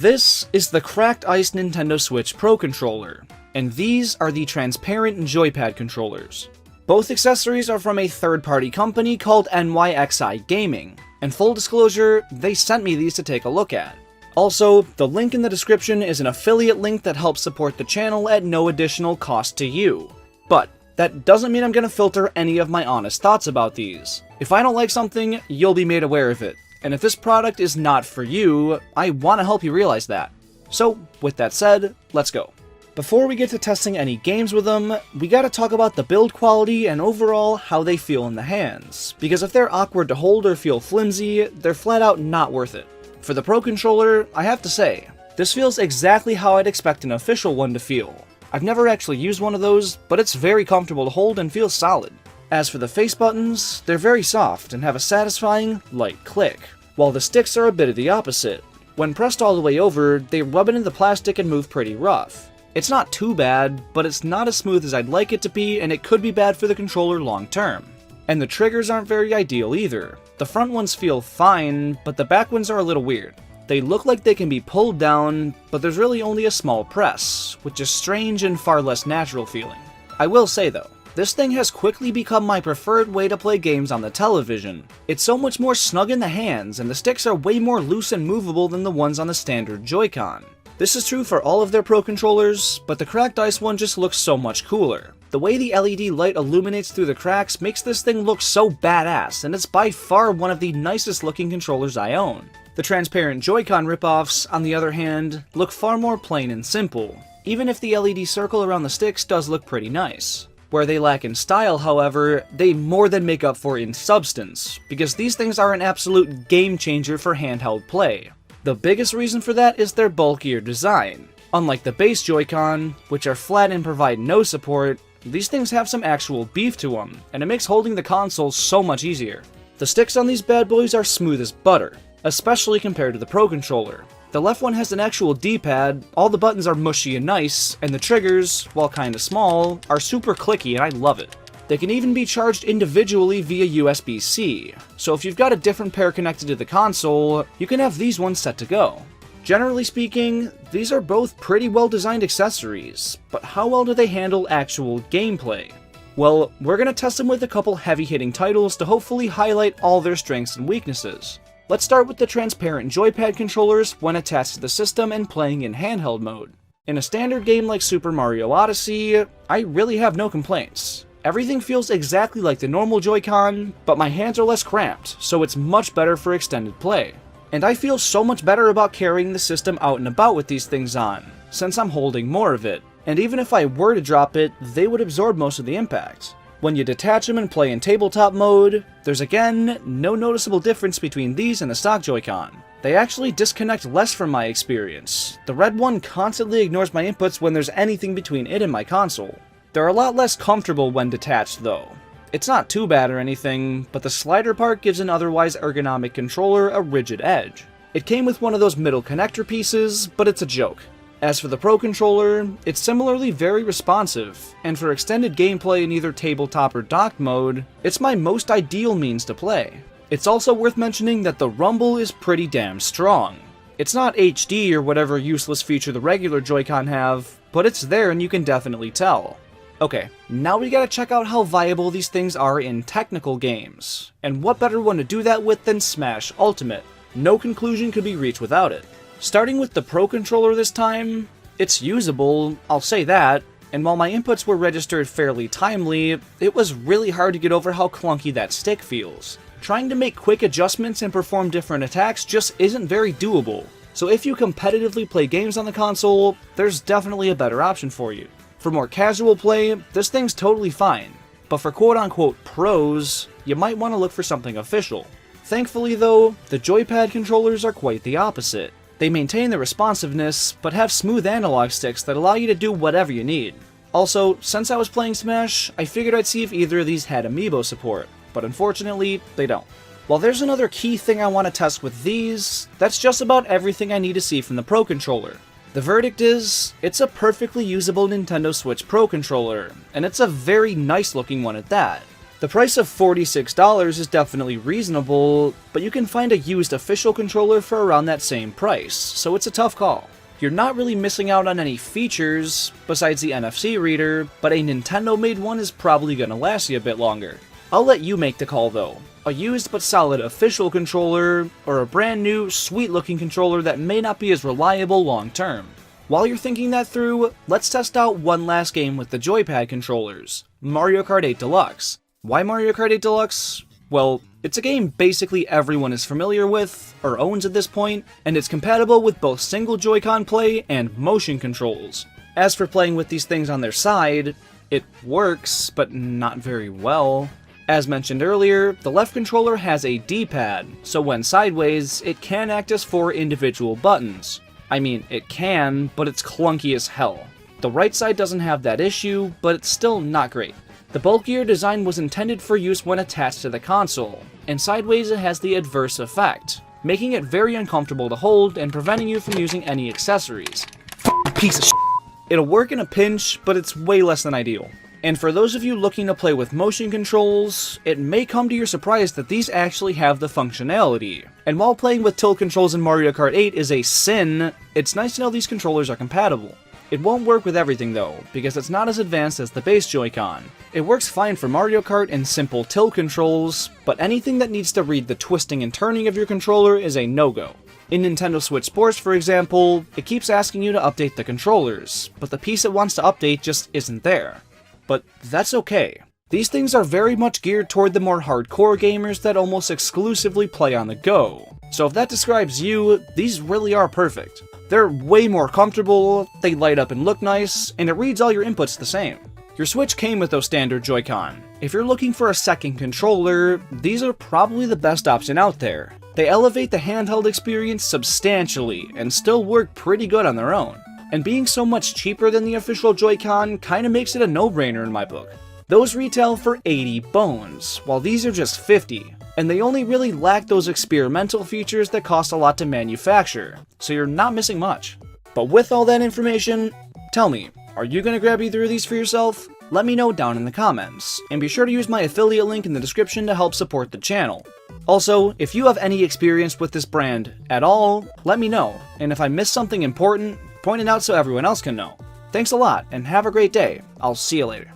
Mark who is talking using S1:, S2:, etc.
S1: This is the Cracked Ice Nintendo Switch Pro Controller, and these are the transparent joypad controllers. Both accessories are from a third-party company called NYXI Gaming, and full disclosure, they sent me these to take a look at. Also, the link in the description is an affiliate link that helps support the channel at no additional cost to you. But that doesn't mean I'm gonna filter any of my honest thoughts about these. If I don't like something, you'll be made aware of it. And if this product is not for you, I want to help you realize that. So, with that said, let's go. Before we get to testing any games with them, we gotta talk about the build quality and overall how they feel in the hands, because if they're awkward to hold or feel flimsy, they're flat out not worth it. For the Pro Controller, I have to say, this feels exactly how I'd expect an official one to feel. I've never actually used one of those, but it's very comfortable to hold and feels solid. As for the face buttons, they're very soft and have a satisfying, light click, while the sticks are a bit of the opposite. When pressed all the way over, they rub into the plastic and move pretty rough. It's not too bad, but it's not as smooth as I'd like it to be, and it could be bad for the controller long term. And the triggers aren't very ideal either. The front ones feel fine, but the back ones are a little weird. They look like they can be pulled down, but there's really only a small press, which is strange and far less natural feeling. I will say though, this thing has quickly become my preferred way to play games on the television. It's so much more snug in the hands, and the sticks are way more loose and movable than the ones on the standard Joy-Con. This is true for all of their Pro Controllers, but the Cracked Ice one just looks so much cooler. The way the LED light illuminates through the cracks makes this thing look so badass, and it's by far one of the nicest looking controllers I own. The transparent Joy-Con ripoffs, on the other hand, look far more plain and simple, even if the LED circle around the sticks does look pretty nice. Where they lack in style, however, they more than make up for in substance, because these things are an absolute game changer for handheld play. The biggest reason for that is their bulkier design. Unlike the base Joy-Con, which are flat and provide no support, these things have some actual beef to them, and it makes holding the console so much easier. The sticks on these bad boys are smooth as butter, especially compared to the Pro Controller. The left one has an actual D-pad, all the buttons are mushy and nice, and the triggers, while kinda small, are super clicky and I love it. They can even be charged individually via USB-C, so if you've got a different pair connected to the console, you can have these ones set to go. Generally speaking, these are both pretty well designed accessories, but how well do they handle actual gameplay? Well, we're gonna test them with a couple heavy-hitting titles to hopefully highlight all their strengths and weaknesses. Let's start with the transparent joypad controllers when attached to the system and playing in handheld mode. In a standard game like Super Mario Odyssey, I really have no complaints. Everything feels exactly like the normal Joy-Con, but my hands are less cramped, so it's much better for extended play. And I feel so much better about carrying the system out and about with these things on, since I'm holding more of it, and even if I were to drop it, they would absorb most of the impact. When you detach them and play in tabletop mode, there's again no noticeable difference between these and the stock Joy-Con. They actually disconnect less from my experience. The red one constantly ignores my inputs when there's anything between it and my console. They're a lot less comfortable when detached though. It's not too bad or anything, but the slider part gives an otherwise ergonomic controller a rigid edge. It came with one of those middle connector pieces, but it's a joke. As for the Pro Controller, it's similarly very responsive, and for extended gameplay in either tabletop or docked mode, it's my most ideal means to play. It's also worth mentioning that the rumble is pretty damn strong. It's not HD or whatever useless feature the regular Joy-Con have, but it's there and you can definitely tell. Okay, now we gotta check out how viable these things are in technical games, and what better one to do that with than Smash Ultimate. No conclusion could be reached without it. Starting with the Pro Controller this time, it's usable, I'll say that, and while my inputs were registered fairly timely, it was really hard to get over how clunky that stick feels. Trying to make quick adjustments and perform different attacks just isn't very doable, so if you competitively play games on the console, there's definitely a better option for you. For more casual play, this thing's totally fine, but for quote-unquote pros, you might want to look for something official. Thankfully though, the joypad controllers are quite the opposite. They maintain the responsiveness, but have smooth analog sticks that allow you to do whatever you need. Also, since I was playing Smash, I figured I'd see if either of these had amiibo support, but unfortunately, they don't. While there's another key thing I want to test with these, that's just about everything I need to see from the Pro Controller. The verdict is, it's a perfectly usable Nintendo Switch Pro Controller, and it's a very nice looking one at that. The price of $46 is definitely reasonable, but you can find a used official controller for around that same price, so it's a tough call. You're not really missing out on any features, besides the NFC reader, but a Nintendo-made one is probably gonna last you a bit longer. I'll let you make the call though. A used but solid official controller, or a brand new, sweet-looking controller that may not be as reliable long-term. While you're thinking that through, let's test out one last game with the joypad controllers, Mario Kart 8 Deluxe. Why Mario Kart 8 Deluxe? Well, it's a game basically everyone is familiar with, or owns at this point, and it's compatible with both single Joy-Con play and motion controls. As for playing with these things on their side, it works, but not very well. As mentioned earlier, the left controller has a D-pad, so when sideways, it can act as 4 individual buttons. I mean, it can, but it's clunky as hell. The right side doesn't have that issue, but it's still not great. The bulkier design was intended for use when attached to the console, and sideways it has the adverse effect, making it very uncomfortable to hold and preventing you from using any accessories. Piece of shit. It'll work in a pinch, but it's way less than ideal. And for those of you looking to play with motion controls, it may come to your surprise that these actually have the functionality. And while playing with tilt controls in Mario Kart 8 is a sin, it's nice to know these controllers are compatible. It won't work with everything though, because it's not as advanced as the base Joy-Con. It works fine for Mario Kart and simple tilt controls, but anything that needs to read the twisting and turning of your controller is a no-go. In Nintendo Switch Sports, for example, it keeps asking you to update the controllers, but the piece it wants to update just isn't there. But that's okay. These things are very much geared toward the more hardcore gamers that almost exclusively play on the go. So if that describes you, these really are perfect. They're way more comfortable, they light up and look nice, and it reads all your inputs the same. Your Switch came with those standard Joy-Con. If you're looking for a second controller, these are probably the best option out there. They elevate the handheld experience substantially, and still work pretty good on their own. And being so much cheaper than the official Joy-Con kinda makes it a no-brainer in my book. Those retail for 80 bones, while these are just 50, and they only really lack those experimental features that cost a lot to manufacture, so you're not missing much. But with all that information, tell me, are you gonna grab either of these for yourself? Let me know down in the comments, and be sure to use my affiliate link in the description to help support the channel. Also, if you have any experience with this brand at all, let me know, and if I missed something important, point it out so everyone else can know. Thanks a lot, and have a great day. I'll see you later.